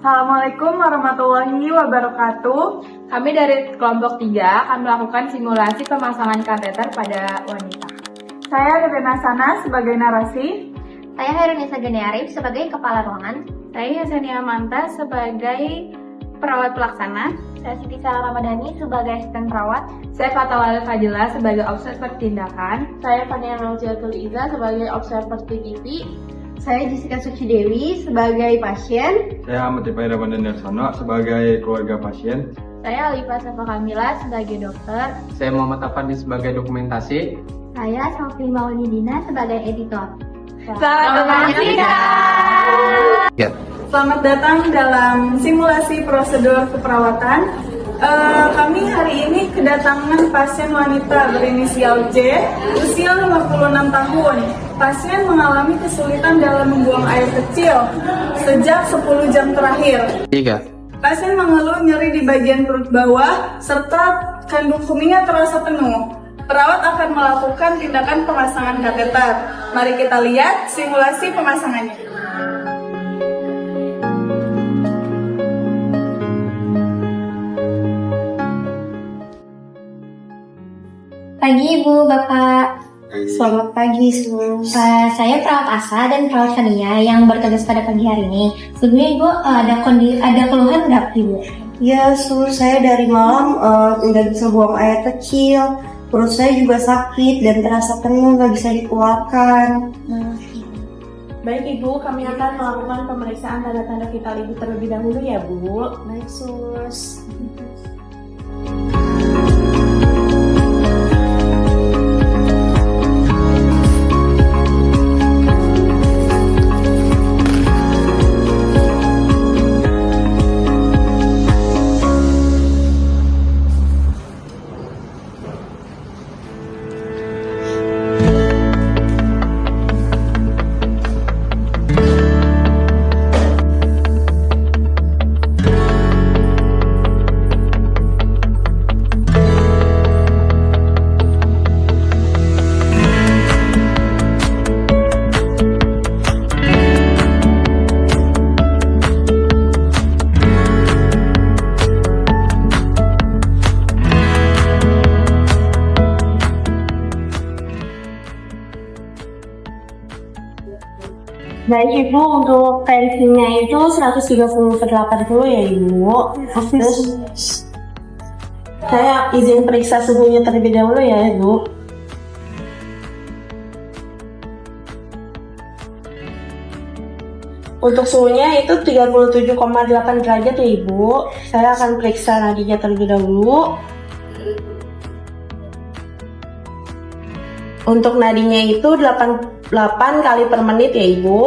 Assalamualaikum warahmatullahi wabarakatuh. Kami dari kelompok 3 akan melakukan simulasi pemasangan kateter pada wanita. Saya Rena Sana sebagai narasi. Saya Herunisa Geniarif sebagai kepala ruangan. Saya Yasania Manta sebagai perawat pelaksana. Saya Siti Sarah Ramadhani sebagai asisten perawat. Saya Fatawala Fadila sebagai observer tindakan. Saya Fania Nauziatul Iza sebagai observer TPP. Saya Jessica Sucidewi sebagai pasien. Saya Ahmad Ipaira Bandandarsono sebagai keluarga pasien. Saya Alifa Safa Kamila sebagai dokter. Saya Muhammad Afandi sebagai dokumentasi. Saya Sofi Maulidina sebagai editor. Selamat Selamat datang dalam simulasi prosedur keperawatan. Kami hari ini kedatangan pasien wanita berinisial J, usia 56 tahun. Pasien mengalami kesulitan dalam membuang air kecil sejak 10 jam terakhir. 3. Pasien mengeluh nyeri di bagian perut bawah serta kandung kemihnya terasa penuh. Perawat akan melakukan tindakan pemasangan kateter. Mari kita lihat simulasi pemasangannya. Pagi Ibu, Bapak. Selamat pagi semua. Saya perawat Asa dan perawat Fania yang bertugas pada pagi hari ini. Sebelumnya Ibu ada keluhan nggak Ibu? Ya, saya dari malam nggak bisa buang air kecil. Perut saya juga sakit dan terasa penuh, nggak bisa dikeluarkan. Baik Ibu, kami akan melakukan pemeriksaan tanda-tanda vital Ibu terlebih dahulu ya Bu. Baik, Sus. Baik Ibu, untuk tensinya itu 130/80 ya Ibu. Terus saya izin periksa suhunya terlebih dahulu ya Ibu. Untuk suhunya itu 37,8 derajat ya Ibu. Saya akan periksa nadinya terlebih dahulu. Untuk nadinya itu 8 kali per menit ya Ibu.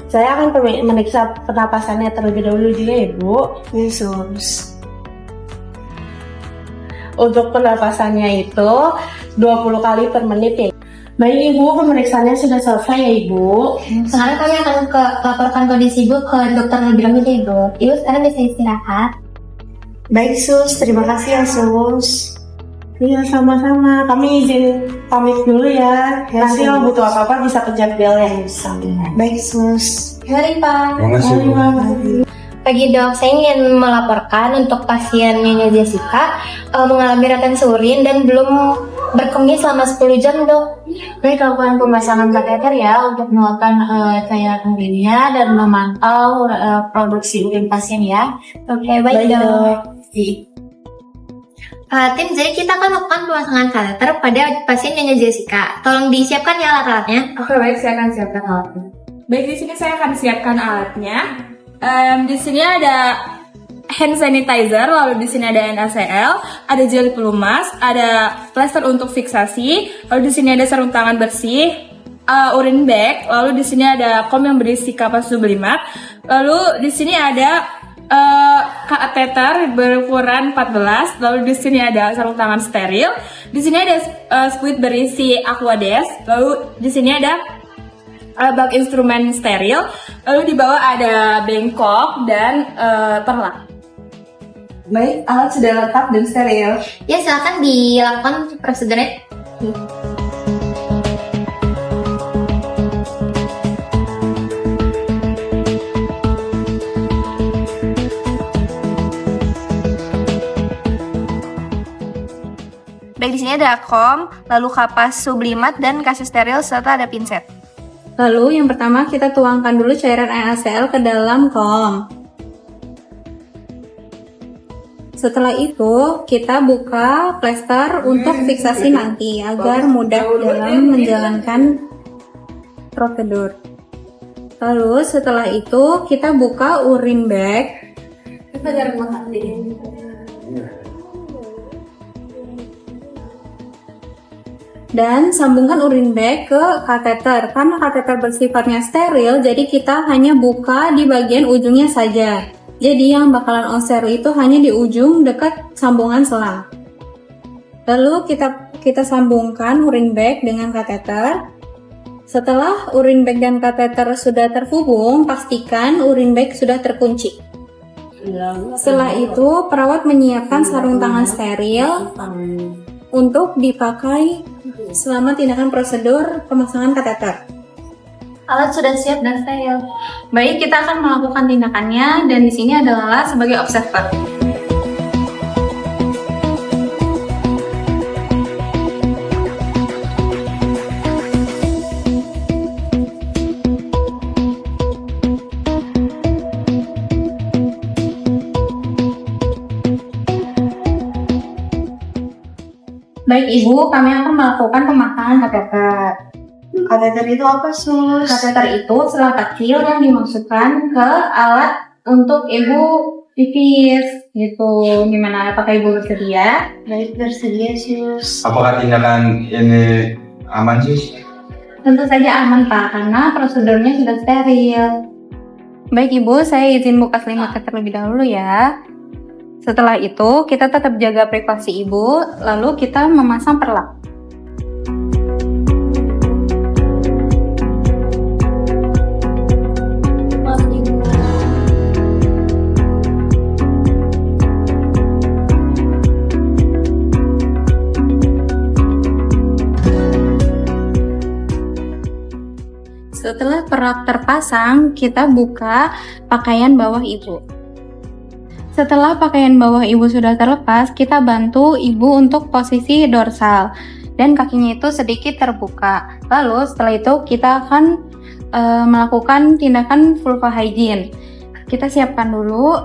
Saya akan memeriksa pernapasannya terlebih dahulu juga ya Ibu. Yesus. Untuk pernapasannya itu 20 kali per menit ya. Baik Ibu, pemeriksaannya sudah selesai ya Ibu. Sekarang kami akan laporkan kondisi Ibu ke dokter lebih lanjut ya Ibu. Ibu sekarang bisa istirahat. Baik, Sus. Terima kasih ya, Sus. Iya, sama-sama. Kami izin pamit dulu ya. Nanti kalau butuh apa-apa bisa pencet bel yang bisa. Baik, Sus. Mari Pak. Terima kasih, Bu. Pagi Dok, saya ingin melaporkan untuk pasien Nyonya Jessica mengalami retensi urin dan belum berkemih selama 10 jam Dok. Baik, lakukan pemasangan kateter ya untuk melakukan cairan urinnya dan memantau produksi urin pasien ya. Oke, baik Dok. Tim, jadi kita akan melakukan pemasangan kateter pada pasien Nyonya Jessica. Tolong disiapkan ya alat-alatnya. Oke, baik, saya akan siapkan alatnya. Baik, di sini saya akan siapkan alatnya. Di sini ada hand sanitizer, lalu di sini ada NaCl, ada jeli pelumas, ada plester untuk fiksasi, lalu di sini ada sarung tangan bersih, urine bag, lalu di sini ada kom yang berisi kapas sublimat, lalu di sini ada kateter berukuran 14, lalu di sini ada sarung tangan steril, di sini ada squid berisi Aquades, lalu di sini ada bak instrumen steril, lalu di bawah ada bengkok dan perlak. Baik, alat sudah lengkap dan steril. Ya, silakan dilakukan prosedurnya. sini ada kom, lalu kapas sublimat dan kasus steril serta ada pinset. Lalu yang pertama kita tuangkan dulu cairan NaCl ke dalam kom. Setelah itu kita buka plester untuk fiksasi nanti agar mudah dalam menjalankan prosedur. Lalu setelah itu kita buka urine bag. Dan sambungkan urine bag ke kateter. Karena kateter bersifatnya steril, jadi kita hanya buka di bagian ujungnya saja. Jadi yang bakalan on steril itu hanya di ujung dekat sambungan selang. Lalu kita sambungkan urine bag dengan kateter. Setelah urine bag dan kateter sudah terhubung, pastikan urine bag sudah terkunci. Setelah itu, perawat menyiapkan sarung tangan steril untuk dipakai selama tindakan prosedur pemasangan kateter. Alat sudah siap dan steril. Baik, kita akan melakukan tindakannya dan di sini ada Lala sebagai observer. Baik Ibu, kami akan melakukan pemasangan kateter. Kateter itu apa, Sus? Kateter itu selang kecil yang dimasukkan ke alat untuk Ibu pipis gitu. Gimana? Apakah Ibu bersedia? Baik, bersedia, Sus. Apakah tindakan ini aman sih? Tentu saja aman Pak, karena prosedurnya sudah steril. Baik Ibu, saya izin buka selimutnya terlebih dahulu ya. Setelah itu, kita tetap jaga privasi Ibu, lalu kita memasang perlak. Setelah perlak terpasang, kita buka pakaian bawah Ibu. Setelah pakaian bawah Ibu sudah terlepas, kita bantu Ibu untuk posisi dorsal dan kakinya itu sedikit terbuka. Lalu setelah itu kita akan melakukan tindakan vulva hygiene. Kita siapkan dulu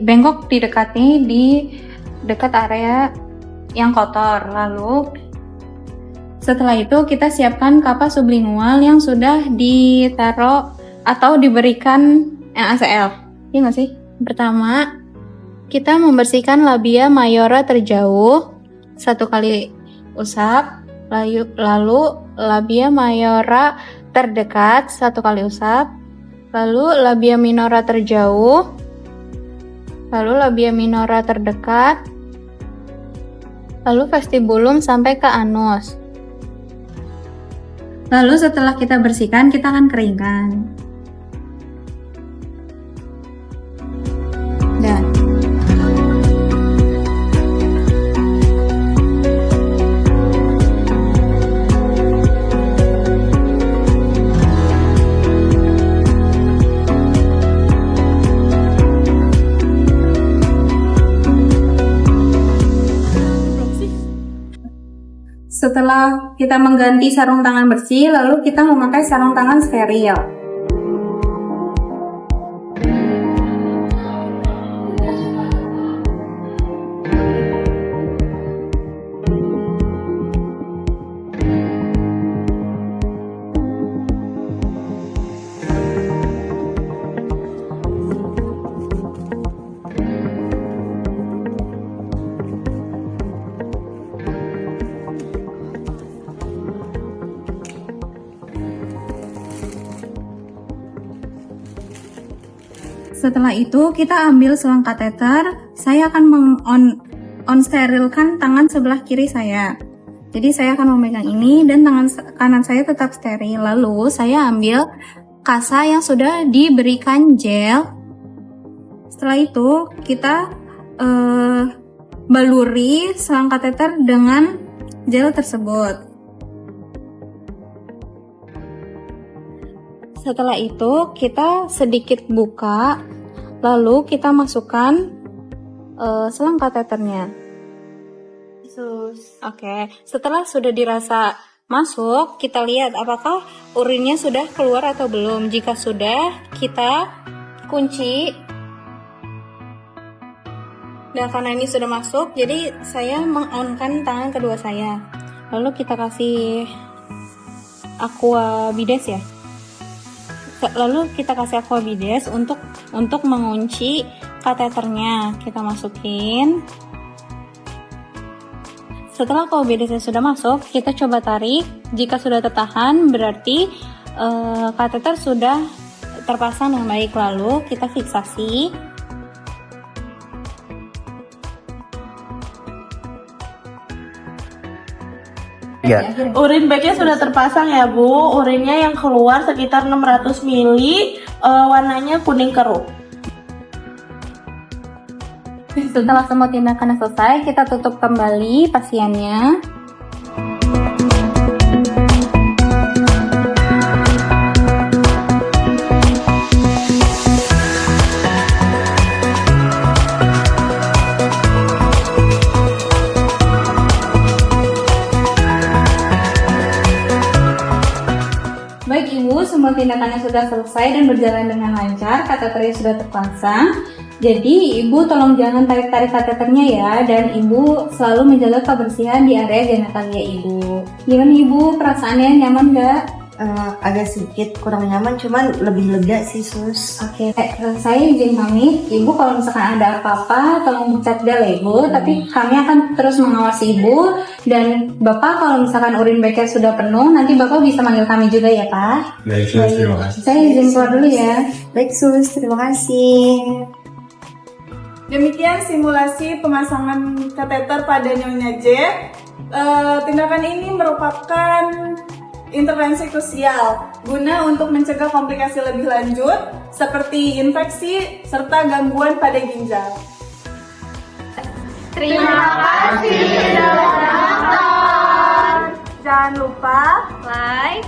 bengkok didekati di dekat area yang kotor. Lalu setelah itu kita siapkan kapas sublingual yang sudah ditaruh atau diberikan NaCl. Iya nggak sih? Pertama, kita membersihkan labia mayora terjauh 1 kali usap, lalu labia mayora terdekat 1 kali usap, lalu labia minora terjauh, lalu labia minora terdekat, lalu vestibulum sampai ke anus. Lalu setelah kita bersihkan, kita akan keringkan. Dan setelah kita mengganti sarung tangan bersih, lalu kita memakai sarung tangan steril. Setelah itu kita ambil selang kateter. Saya akan on-sterilkan tangan sebelah kiri saya. Jadi saya akan memegang ini dan tangan kanan saya tetap steril. Lalu saya ambil kasa yang sudah diberikan gel. Setelah itu kita baluri selang kateter dengan gel tersebut. Setelah itu kita sedikit buka, lalu kita masukkan selang kateternya. Sus. Oke, setelah sudah dirasa masuk, kita lihat apakah urinnya sudah keluar atau belum. Jika sudah, kita kunci. Dan karena ini sudah masuk, jadi saya meng-on-kan tangan kedua saya. Lalu kita kasih aqua bides ya. Lalu kita kasih aqua bides untuk mengunci kateternya. Kita masukin. Setelah aqua bidesnya sudah masuk, kita coba tarik. Jika sudah tertahan, berarti kateter sudah terpasang dengan baik. Lalu kita fiksasi. Urin bagnya sudah terpasang ya Bu. Urinnya yang keluar sekitar 600 ml, warnanya kuning keruh. Setelah semua tindakan selesai, kita tutup kembali pasiennya. Baik Ibu, semua tindakannya sudah selesai dan berjalan dengan lancar, kateternya sudah terpasang. Jadi Ibu tolong jangan tarik-tarik kateternya ya, dan Ibu selalu menjaga kebersihan di area genitalia Ibu. Gimana Ibu, perasaannya nyaman nggak? Agak sedikit kurang nyaman, cuman lebih lega sih Sus. Oke, saya izin pamit. Ibu kalau misalkan ada apa-apa, tolong chat dia Ibu. Tapi kami akan terus mengawasi Ibu. Dan Bapak kalau misalkan urin bagnya sudah penuh, nanti Bapak bisa manggil kami juga ya Pak. Baik, Sus, terima kasih. Saya izin keluar dulu ya. Baik Sus, terima kasih. Demikian simulasi pemasangan kateter pada Nyonya J. Tindakan ini merupakan intervensi krusial guna untuk mencegah komplikasi lebih lanjut seperti infeksi serta gangguan pada ginjal. Terima kasih sudah menonton. Jangan lupa Like,